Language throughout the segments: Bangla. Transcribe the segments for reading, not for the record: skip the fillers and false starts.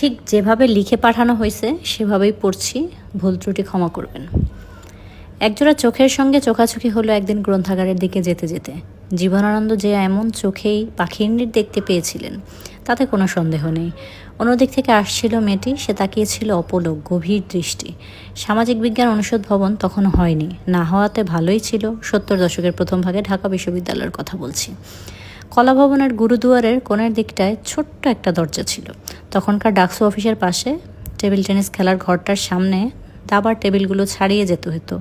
ঠিক যেভাবে লিখে পাঠানো হয়েছে সেভাবেই পড়ছি, ভুল ত্রুটি ক্ষমা করবেন। একজোড়া চোখের সঙ্গে চোখাচোখি হলো একদিন গ্রন্থাগারের দিকে যেতে যেতে। জীবনানন্দ যে এমন চোখেই পাখির দেখতে পেয়েছিলেন তাতে কোনো সন্দেহ নেই। অন্যদিক থেকে আসছিল মেয়েটি, সে তাকিয়েছিল অপলক গভীর দৃষ্টি। সামাজিক বিজ্ঞান অনুষদ ভবন তখনও হয়নি, না হওয়াতে ভালোই ছিল। 70 দশকের প্রথম ভাগে ঢাকা বিশ্ববিদ্যালয়ের কথা বলছি। কলা ভবনের গুরুদুয়ারের কোণের দিকটায় ছোট্ট একটা দরজা ছিল। তখনকার ডাকসু অফিসের পাশে টেবিল টেনিস খেলার ঘরটার সামনে দাবার টেবিলগুলো ছাড়িয়ে যেতে হতো।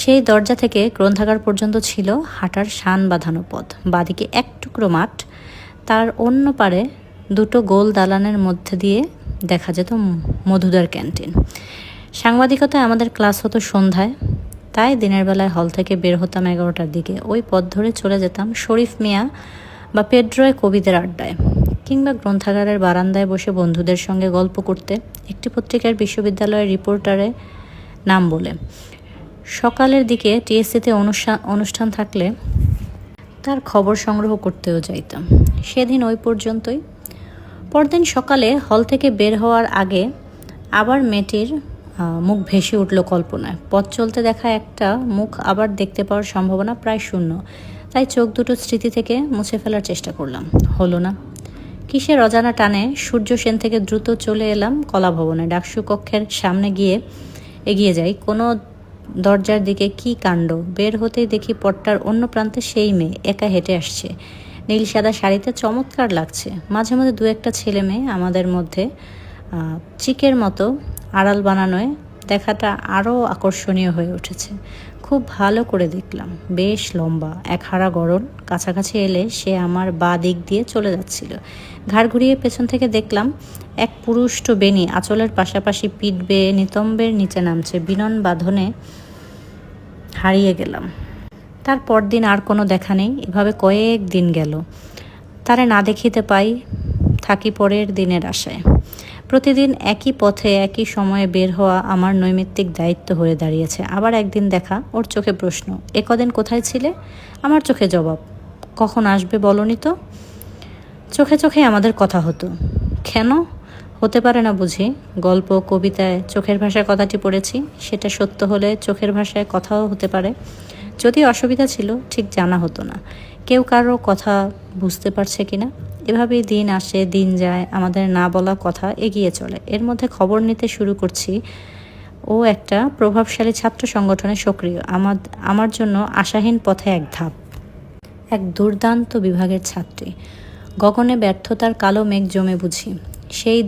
সেই দরজা থেকে গ্রন্থাগার পর্যন্ত ছিল হাঁটার শান বাঁধানো পথ। বাদিকে এক টুকরো মাঠ, তার অন্য পারে দুটো গোল দালানের মধ্যে দিয়ে দেখা যেত মধুদার ক্যান্টিন। সাংবাদিকতায় আমাদের ক্লাস হতো সন্ধ্যায়, তাই দিনের বেলায় হল থেকে বের হতাম 11টার দিকে। ওই পথ ধরে চলে যেতাম শরীফ মিয়া বা পেড্রয় কবিদের আড্ডায়, কিংবা গ্রন্থাগারের বারান্দায় বসে বন্ধুদের সঙ্গে গল্প করতে, একটি পত্রিকার বিশ্ববিদ্যালয়ের রিপোর্টারে নাম বলে। সকালের দিকে টিএসসিতে অনুষ্ঠান থাকলে তার খবর সংগ্রহ করতেও যাইতাম। সেদিন ওই পর্যন্তই। পরদিন সকালে হল থেকে বের হওয়ার আগে আবার মেয়েটির মুখ ভেসে উঠল কল্পনায়। পথ চলতে দেখা একটা মুখ আবার দেখতে পাওয়ার সম্ভাবনা প্রায় শূন্য, তাই চোখ দুটো স্মৃতি থেকে মুছে ফেলার চেষ্টা করলাম, হলো না। কিসের অজানা টানে সূর্য সেন থেকে দ্রুত চলে এলাম কলা ভবনে। ডাকসু কক্ষের সামনে এগিয়ে যাই। কোনো দরজার দিকে কি কাণ্ড! বের হতেই দেখি পথটার অন্য প্রান্তে সেই মেয়ে একা হেঁটে আসছে। নীল সাদা শাড়িতে চমৎকার লাগছে। মাঝে মাঝে দু একটা ছেলে মেয়ে আমাদের মধ্যে চিকের মতো আড়াল বানানোয় দেখাটা আরও আকর্ষণীয় হয়ে উঠেছে। খুব ভালো করে দেখলাম, বেশ লম্বা, এক হাড়া গড়ন। কাছাকাছি এলে সে আমার বাঁ দিক দিয়ে চলে যাচ্ছিল। ঘাড় ঘুরিয়ে পেছন থেকে দেখলাম এক পুরুষ্ট বেণী আঁচলের পাশাপাশি পিঠ বেয়ে নিতম্বের নিচে নামছে। বিনন বাঁধনে হারিয়ে গেলাম। তার পরদিন আর কোনো দেখা নেই। এভাবে কয়েক দিন গেল। তারে না দেখিতে পাই, থাকি পরের দিনের আশায়। প্রতিদিন একই পথে একই সময়ে বের হওয়া আমার নৈমিত্তিক দায়িত্ব হয়ে দাঁড়িয়েছে। আবার একদিন দেখা, ওর চোখে প্রশ্ন, এ কদিন কোথায় ছিলে? আমার চোখে জবাব, কখন আসবে বলনি তো। চোখে চোখে আমাদের কথা হতো। কেন হতে পারে না বুঝি? গল্প কবিতায় চোখের ভাষায় কথাটি পড়েছি, সেটা সত্য হলে চোখের ভাষায় কথাও হতে পারে। যদি অসুবিধা ছিল ঠিক জানা হতো না, কেউ কারো কথা বুঝতে পারছে কিনা। এভাবেই দিন আসে দিন যায়, আমাদের না বলা কথা এগিয়ে চলে। এর মধ্যে খবর নিতে শুরু করছি ও একটা প্রভাবশালী ছাত্র সংগঠনে সক্রিয়। আমার জন্য আশাহীন পথে এক ধাপ। এক দুর্দান্ত বিভাগের ছাত্রী, গগনে ব্যর্থতার কালো মেঘ জমে বুঝি। সেই